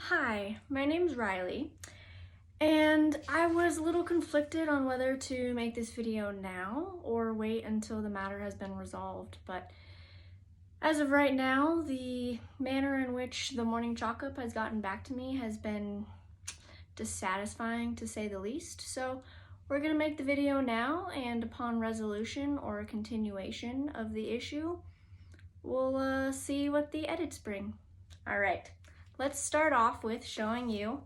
Hi, my name's Riley, and I was a little conflicted on whether to make this video now or wait until the matter has been resolved, but as of right now, the manner in which the Morningchalkup has gotten back to me has been dissatisfying to say the least, so we're going to make the video now, and upon resolution or a continuation of the issue, we'll see what the edits bring. Alright, let's start off with showing you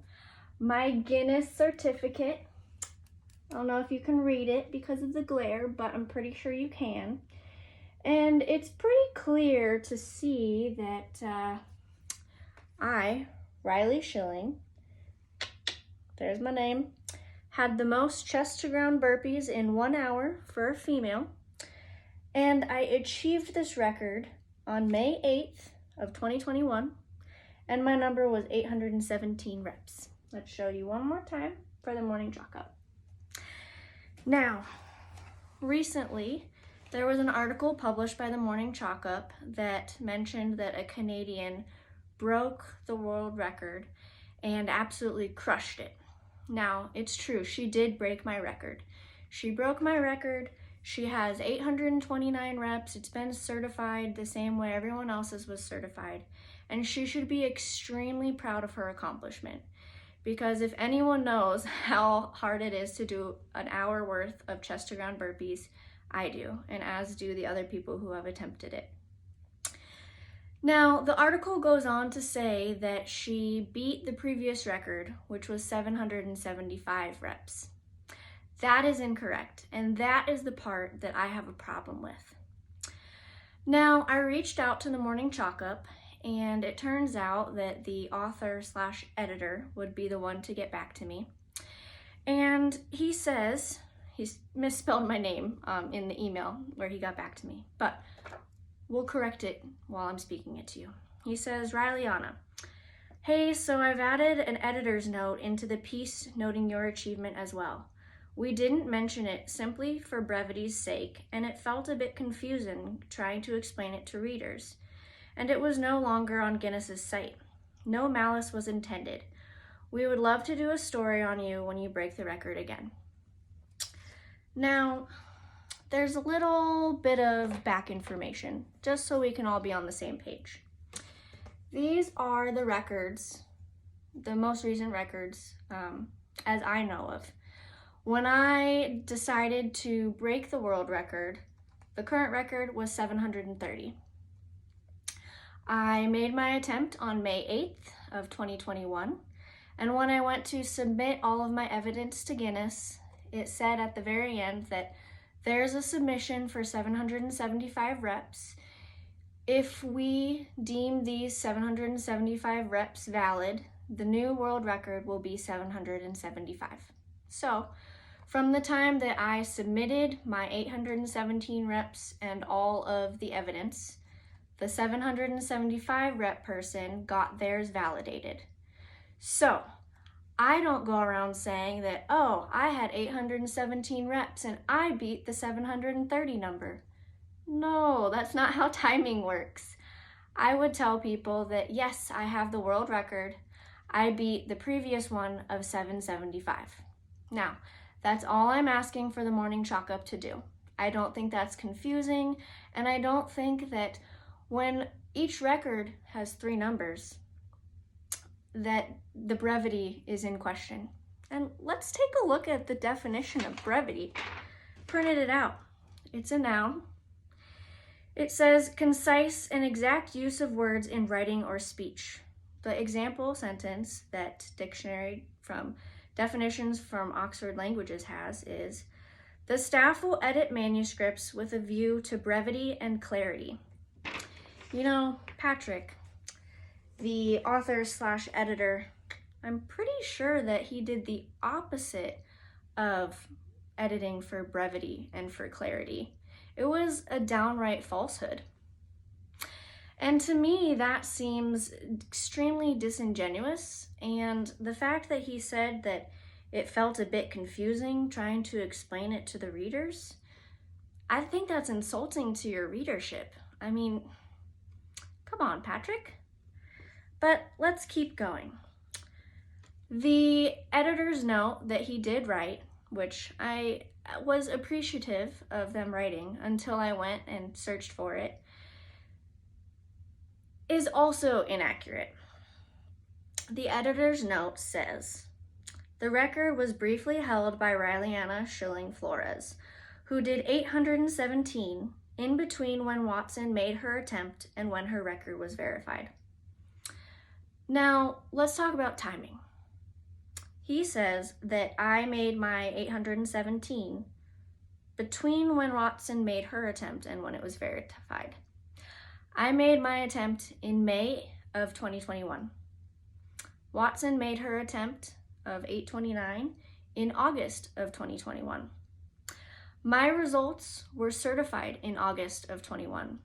my Guinness certificate. I don't know if you can read it because of the glare, but I'm pretty sure you can. And it's pretty clear to see that I, Riley Schilling, there's my name, had the most chest to ground burpees in 1 hour for a female. And I achieved this record on May 8th of 2021, and my number was 817 reps. Let's show you one more time for the Morningchalkup. Now, recently, there was an article published by the Morningchalkup that mentioned that a Canadian broke the world record and absolutely crushed it. Now, it's true, she did break my record. She broke my record. She has 829 reps. It's been certified the same way everyone else's was certified. And she should be extremely proud of her accomplishment. Because if anyone knows how hard it is to do an hour worth of chest to ground burpees, I do, and as do the other people who have attempted it. Now, the article goes on to say that she beat the previous record, which was 775 reps. That is incorrect, and that is the part that I have a problem with. Now, I reached out to the Morningchalkup, and it turns out that the author/editor would be the one to get back to me. And he says, he's misspelled my name in the email where he got back to me, but we'll correct it while I'm speaking it to you. He says, Rileyana, hey, so I've added an editor's note into the piece noting your achievement as well. We didn't mention it simply for brevity's sake, and it felt a bit confusing trying to explain it to readers. And it was no longer on Guinness's site. No malice was intended. We would love to do a story on you when you break the record again. Now, there's a little bit of back information, just so we can all be on the same page. These are the records, the most recent records, as I know of. When I decided to break the world record, the current record was 730. I made my attempt on May 8th of 2021, and when I went to submit all of my evidence to Guinness, it said at the very end that there's a submission for 775 reps. If we deem these 775 reps valid, the new world record will be 775. So, from the time that I submitted my 817 reps and all of the evidence, the 775 rep person got theirs validated. So, I don't go around saying that, oh, I had 817 reps and I beat the 730 number. No, that's not how timing works. I would tell people that, yes, I have the world record. I beat the previous one of 775. Now, that's all I'm asking for the Morningchalkup to do. I don't think that's confusing, and I don't think that when each record has 3 numbers, that the brevity is in question. And let's take a look at the definition of brevity. Printed it out. It's a noun. It says concise and exact use of words in writing or speech. The example sentence that dictionary from definitions from Oxford Languages has is, the staff will edit manuscripts with a view to brevity and clarity. You know, Patrick, the author/editor, I'm pretty sure that he did the opposite of editing for brevity and for clarity. It was a downright falsehood. And to me, that seems extremely disingenuous, and the fact that he said that it felt a bit confusing trying to explain it to the readers, I think that's insulting to your readership. I mean, come on, Patrick. But let's keep going. The editors note that he did write, which I was appreciative of them writing until I went and searched for it, is also inaccurate. The editor's note says, the record was briefly held by Rileyana Schilling Flores, who did 817 in between when Watson made her attempt and when her record was verified. Now, let's talk about timing. He says that I made my 817 between when Watson made her attempt and when it was verified. I made my attempt in May of 2021. Watson made her attempt of 829 in August of 2021. My results were certified in August of 21,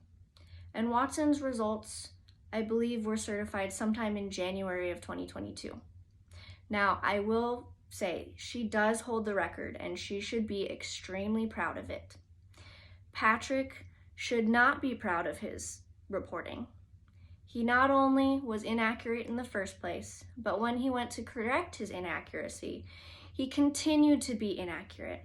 and Watson's results, I believe, were certified sometime in January of 2022. Now, I will say she does hold the record, and she should be extremely proud of it. Patrick should not be proud of his reporting. He not only was inaccurate in the first place, but when he went to correct his inaccuracy, he continued to be inaccurate.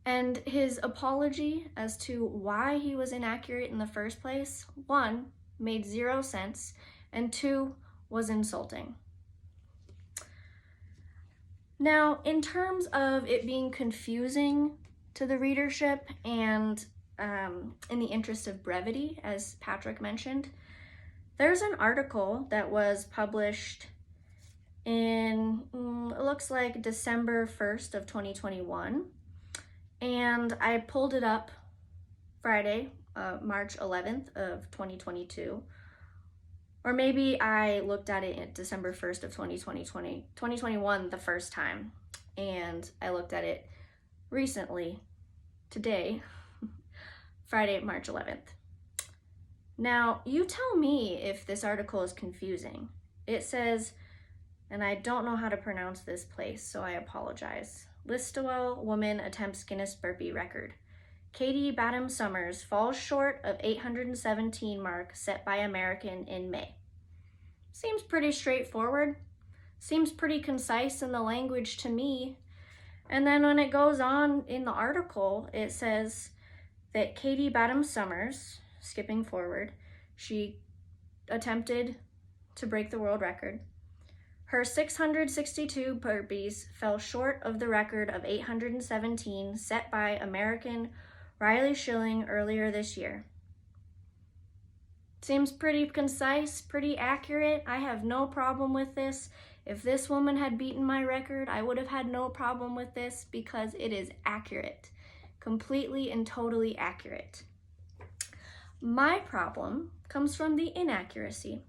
And his apology as to why he was inaccurate in the first place, 1, made 0 sense, and 2, was insulting. Now, in terms of it being confusing to the readership and in the interest of brevity, as Patrick mentioned, there's an article that was published in, it looks like December 1st of 2021, and I pulled it up Friday, March 11th of 2022, or maybe I looked at it at December 1st of 2021 the first time, and I looked at it recently, today, Friday, March 11th. Now, you tell me if this article is confusing. It says, and I don't know how to pronounce this place, so I apologize. Listowel woman attempts Guinness burpee record. Katie Badham Summers falls short of 817 mark set by American in May. Seems pretty straightforward. Seems pretty concise in the language to me. And then when it goes on in the article, it says that Katie Badham Summers, skipping forward, she attempted to break the world record. Her 662 burpees fell short of the record of 817 set by American Riley Schilling earlier this year. Seems pretty concise, pretty accurate. I have no problem with this. If this woman had beaten my record, I would have had no problem with this because it is accurate. Completely and totally accurate. My problem comes from the inaccuracy,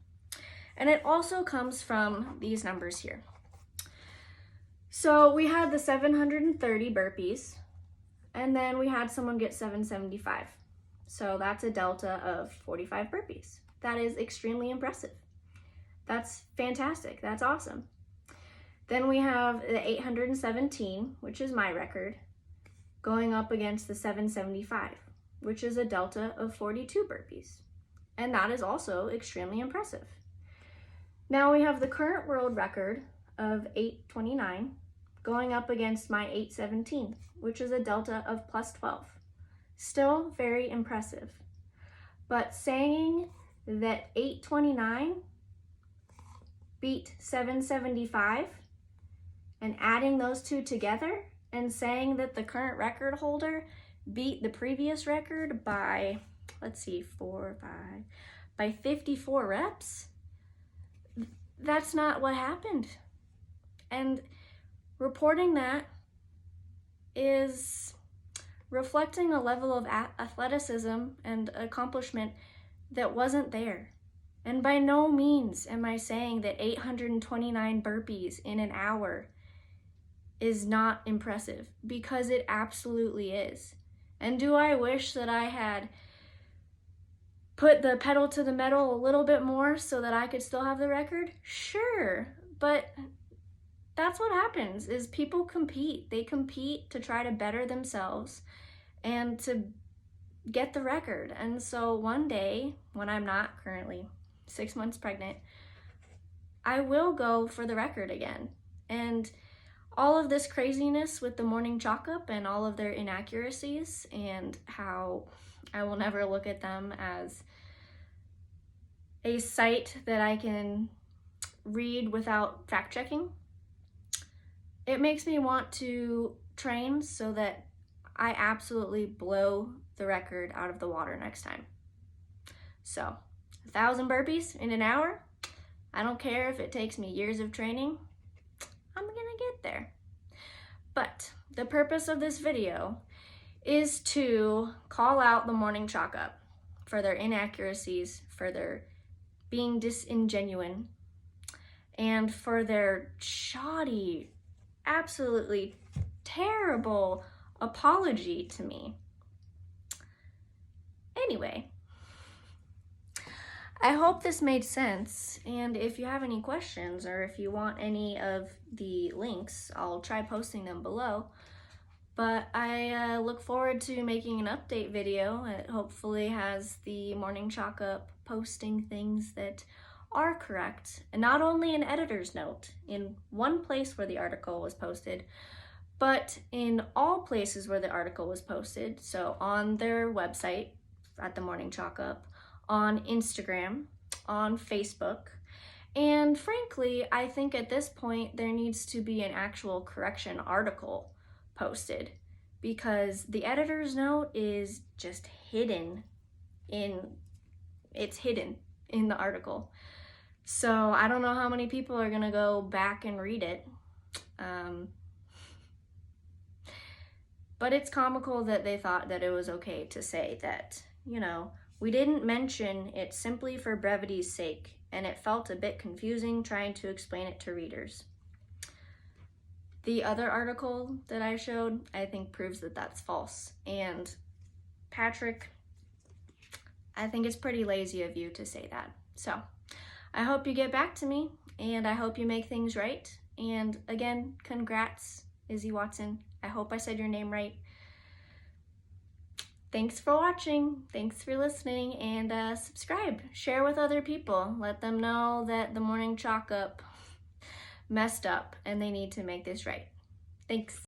and it also comes from these numbers here. So we had the 730 burpees, and then we had someone get 775. So that's a delta of 45 burpees. That is extremely impressive. That's fantastic. That's awesome. Then we have the 817, which is my record, going up against the 775. Which is a delta of 42 burpees. And that is also extremely impressive. Now we have the current world record of 829 going up against my 817, which is a delta of plus 12. Still very impressive. But saying that 829 beat 775 and adding those two together and saying that the current record holder beat the previous record by, by 54 reps. That's not what happened. And reporting that is reflecting a level of athleticism and accomplishment that wasn't there. And by no means am I saying that 829 burpees in an hour is not impressive, because it absolutely is. And do I wish that I had put the pedal to the metal a little bit more so that I could still have the record? Sure, but that's what happens, is people compete. They compete to try to better themselves and to get the record. And so one day, when I'm not currently 6 months pregnant, I will go for the record again. And all of this craziness with the Morningchalkup and all of their inaccuracies and how I will never look at them as a site that I can read without fact checking, it makes me want to train so that I absolutely blow the record out of the water next time. So, 1,000 burpees in an hour, I don't care if it takes me years of training, I'm gonna get there. But the purpose of this video is to call out the Morningchalkup for their inaccuracies, for their being disingenuous, and for their shoddy, absolutely terrible apology to me. Anyway, I hope this made sense, and if you have any questions or if you want any of the links, I'll try posting them below. But I look forward to making an update video. It hopefully has the Morningchalkup posting things that are correct, and not only an editor's note in one place where the article was posted, but in all places where the article was posted. So on their website at the Morningchalkup, on Instagram, on Facebook, and frankly, I think at this point there needs to be an actual correction article posted, because the editor's note is just hidden in the article. So I don't know how many people are gonna go back and read it. But it's comical that they thought that it was okay to say that, you know, we didn't mention it simply for brevity's sake, and it felt a bit confusing trying to explain it to readers. The other article that I showed, I think, proves that that's false. And Patrick, I think it's pretty lazy of you to say that. So I hope you get back to me, and I hope you make things right. And again, congrats, Izzy Watson. I hope I said your name right. Thanks for watching, thanks for listening, and subscribe. Share with other people. Let them know that the Morningchalkup messed up and they need to make this right. Thanks.